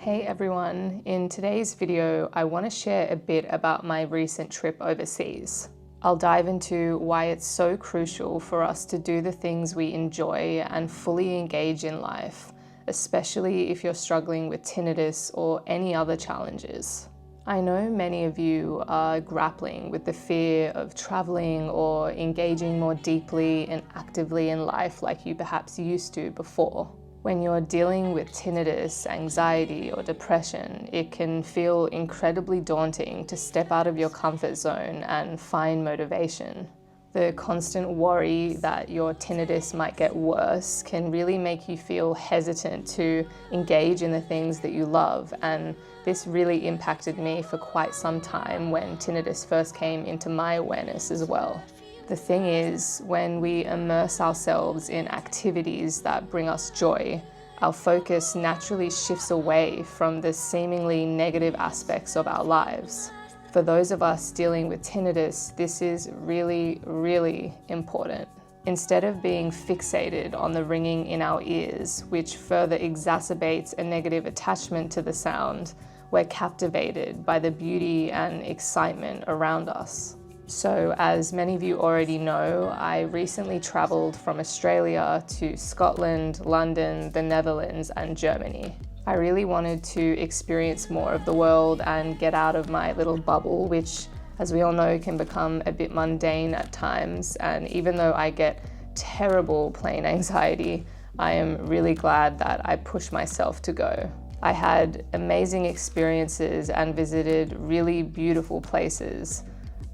Hey everyone, in today's video I want to share a bit about my recent trip overseas. I'll dive into why it's so crucial for us to do the things we enjoy and fully engage in life, especially if you're struggling with tinnitus or any other challenges. I know many of you are grappling with the fear of traveling or engaging more deeply and actively in life like you perhaps used to before. When you're dealing with tinnitus, anxiety, or depression, it can feel incredibly daunting to step out of your comfort zone and find motivation. The constant worry that your tinnitus might get worse can really make you feel hesitant to engage in the things that you love, and this really impacted me for quite some time when tinnitus first came into my awareness as well. The thing is, when we immerse ourselves in activities that bring us joy, our focus naturally shifts away from the seemingly negative aspects of our lives. For those of us dealing with tinnitus, this is really, really important. Instead of being fixated on the ringing in our ears, which further exacerbates a negative attachment to the sound, we're captivated by the beauty and excitement around us. So, as many of you already know, I recently traveled from Australia to Scotland, London, the Netherlands, and Germany. I really wanted to experience more of the world and get out of my little bubble, which, as we all know, can become a bit mundane at times. And even though I get terrible plane anxiety, I am really glad that I pushed myself to go. I had amazing experiences and visited really beautiful places.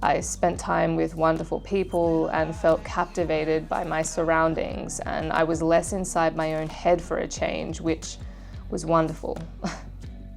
I spent time with wonderful people and felt captivated by my surroundings, and I was less inside my own head for a change, which was wonderful.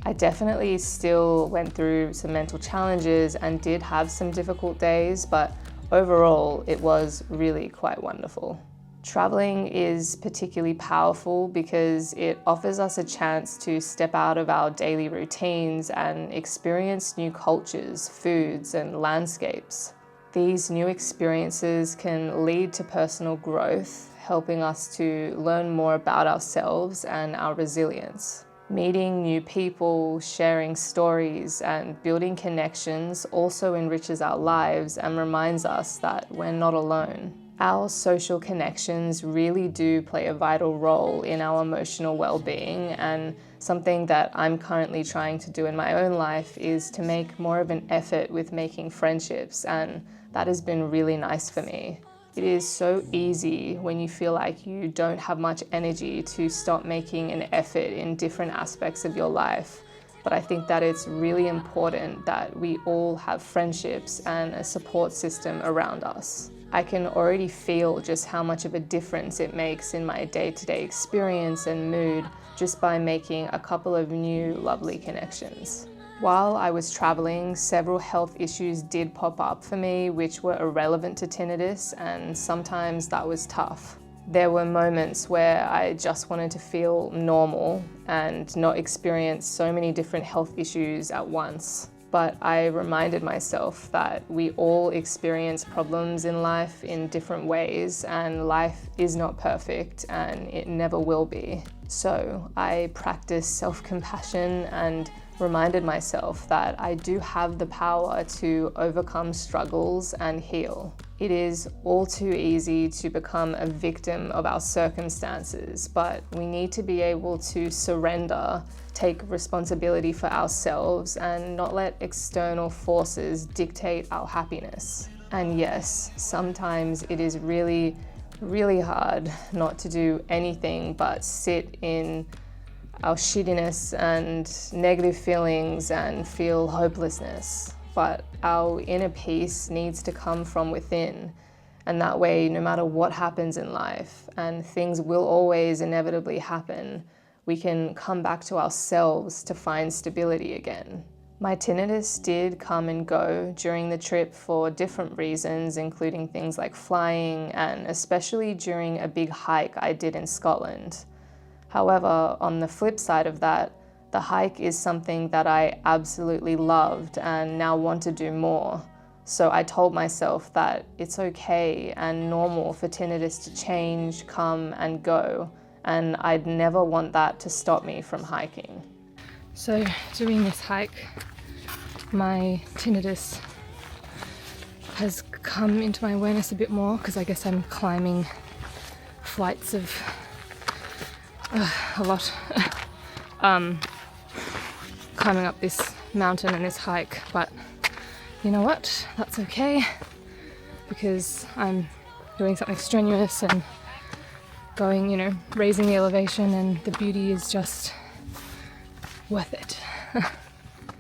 I definitely still went through some mental challenges and did have some difficult days, but overall it was really quite wonderful. Traveling is particularly powerful because it offers us a chance to step out of our daily routines and experience new cultures, foods, and landscapes. These new experiences can lead to personal growth, helping us to learn more about ourselves and our resilience. Meeting new people, sharing stories, and building connections also enriches our lives and reminds us that we're not alone. Our social connections really do play a vital role in our emotional well-being, and something that I'm currently trying to do in my own life is to make more of an effort with making friendships, and that has been really nice for me. It is so easy when you feel like you don't have much energy to stop making an effort in different aspects of your life. But I think that it's really important that we all have friendships and a support system around us. I can already feel just how much of a difference it makes in my day-to-day experience and mood just by making a couple of new lovely connections. While I was traveling, several health issues did pop up for me which were irrelevant to tinnitus, and sometimes that was tough. There were moments where I just wanted to feel normal and not experience so many different health issues at once. But I reminded myself that we all experience problems in life in different ways, and life is not perfect and it never will be. So I practiced self-compassion and reminded myself that I do have the power to overcome struggles and heal. It is all too easy to become a victim of our circumstances, but we need to be able to surrender, take responsibility for ourselves, and not let external forces dictate our happiness. And yes, sometimes it is really, really hard not to do anything but sit in our shittiness and negative feelings and feel hopelessness. But our inner peace needs to come from within. And that way, no matter what happens in life, and things will always inevitably happen, we can come back to ourselves to find stability again. My tinnitus did come and go during the trip for different reasons, including things like flying and especially during a big hike I did in Scotland. However, on the flip side of that, the hike is something that I absolutely loved and now want to do more. So I told myself that it's okay and normal for tinnitus to change, come and go, and I'd never want that to stop me from hiking. So doing this hike, my tinnitus has come into my awareness a bit more because I guess I'm climbing flights of a lot. Climbing up this mountain and this hike, but you know what? That's okay because I'm doing something strenuous and going, raising the elevation, and the beauty is just worth it.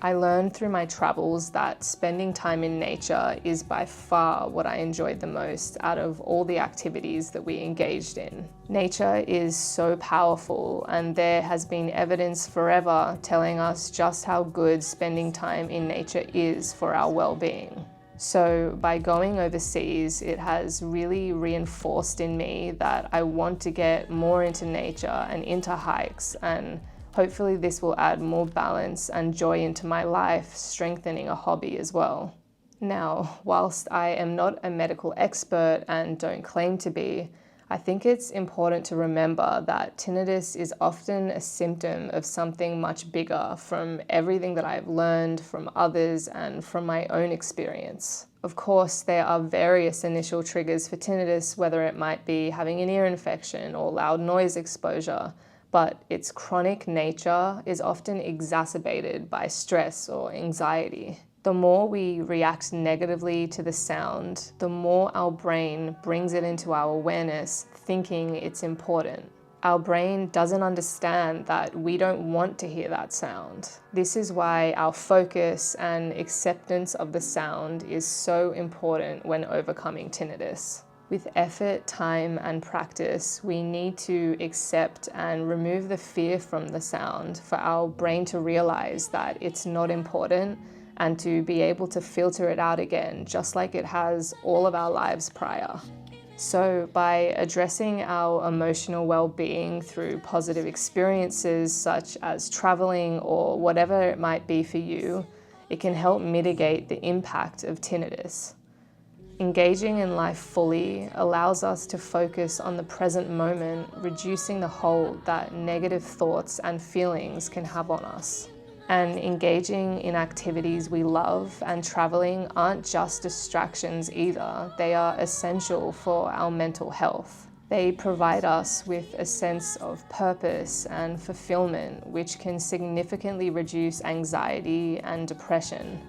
I learned through my travels that spending time in nature is by far what I enjoyed the most out of all the activities that we engaged in. Nature is so powerful, and there has been evidence forever telling us just how good spending time in nature is for our well-being. So by going overseas, it has really reinforced in me that I want to get more into nature and into hikes, and hopefully this will add more balance and joy into my life, strengthening a hobby as well. Now, whilst I am not a medical expert and don't claim to be, I think it's important to remember that tinnitus is often a symptom of something much bigger from everything that I've learned from others and from my own experience. Of course, there are various initial triggers for tinnitus, whether it might be having an ear infection or loud noise exposure, but its chronic nature is often exacerbated by stress or anxiety. The more we react negatively to the sound, the more our brain brings it into our awareness, thinking it's important. Our brain doesn't understand that we don't want to hear that sound. This is why our focus and acceptance of the sound is so important when overcoming tinnitus. With effort, time, and practice, we need to accept and remove the fear from the sound for our brain to realize that it's not important and to be able to filter it out again, just like it has all of our lives prior. So by addressing our emotional well-being through positive experiences such as traveling or whatever it might be for you, it can help mitigate the impact of tinnitus. Engaging in life fully allows us to focus on the present moment, reducing the hold that negative thoughts and feelings can have on us. And engaging in activities we love and traveling aren't just distractions either. They are essential for our mental health. They provide us with a sense of purpose and fulfillment, which can significantly reduce anxiety and depression.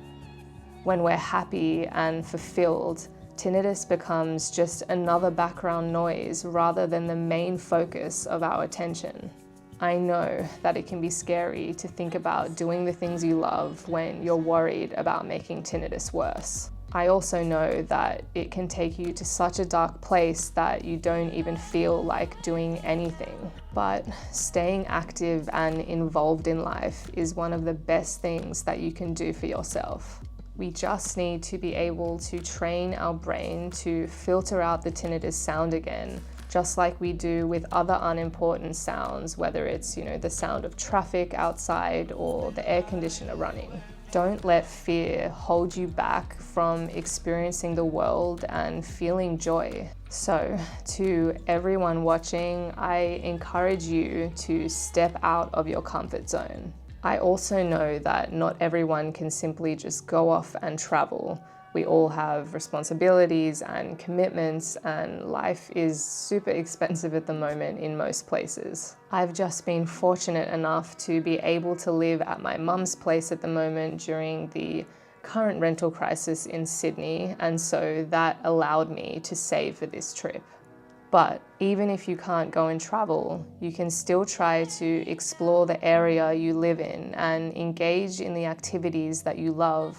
When we're happy and fulfilled, tinnitus becomes just another background noise rather than the main focus of our attention. I know that it can be scary to think about doing the things you love when you're worried about making tinnitus worse. I also know that it can take you to such a dark place that you don't even feel like doing anything. But staying active and involved in life is one of the best things that you can do for yourself. We just need to be able to train our brain to filter out the tinnitus sound again, just like we do with other unimportant sounds, whether it's, the sound of traffic outside or the air conditioner running. Don't let fear hold you back from experiencing the world and feeling joy. So, to everyone watching, I encourage you to step out of your comfort zone. I also know that not everyone can simply just go off and travel. We all have responsibilities and commitments, and life is super expensive at the moment in most places. I've just been fortunate enough to be able to live at my mum's place at the moment during the current rental crisis in Sydney, and so that allowed me to save for this trip. But even if you can't go and travel, you can still try to explore the area you live in and engage in the activities that you love.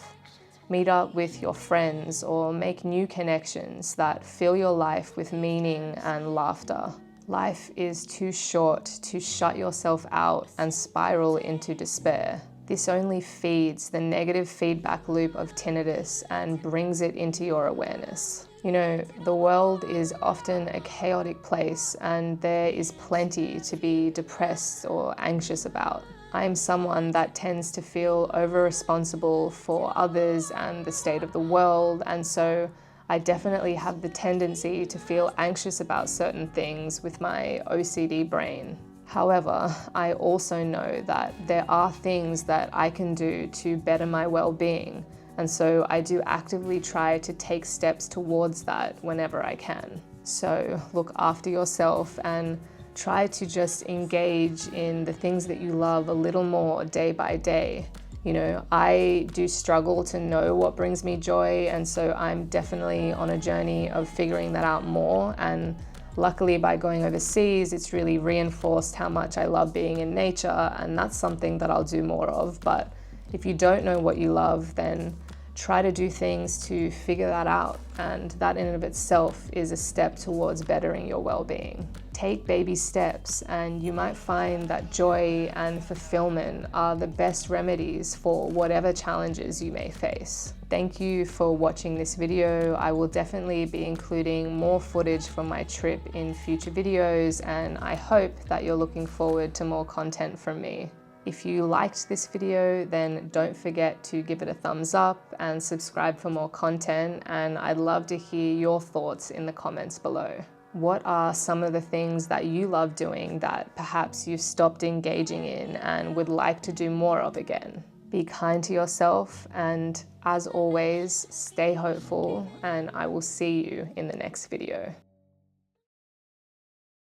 Meet up with your friends or make new connections that fill your life with meaning and laughter. Life is too short to shut yourself out and spiral into despair. This only feeds the negative feedback loop of tinnitus and brings it into your awareness. The world is often a chaotic place, and there is plenty to be depressed or anxious about. I'm someone that tends to feel over-responsible for others and the state of the world, and so I definitely have the tendency to feel anxious about certain things with my OCD brain. However, I also know that there are things that I can do to better my well-being, and so I do actively try to take steps towards that whenever I can. So look after yourself and try to just engage in the things that you love a little more day by day. You know, I do struggle to know what brings me joy, and so I'm definitely on a journey of figuring that out more. And luckily, by going overseas, it's really reinforced how much I love being in nature, and that's something that I'll do more of. But if you don't know what you love, then try to do things to figure that out, and that in and of itself is a step towards bettering your well-being. Take baby steps, and you might find that joy and fulfillment are the best remedies for whatever challenges you may face. Thank you for watching this video. I will definitely be including more footage from my trip in future videos, and I hope that you're looking forward to more content from me. If you liked this video, then don't forget to give it a thumbs up and subscribe for more content, and I'd love to hear your thoughts in the comments below. What are some of the things that you love doing that perhaps you've stopped engaging in and would like to do more of again? Be kind to yourself, and as always, stay hopeful, and I will see you in the next video.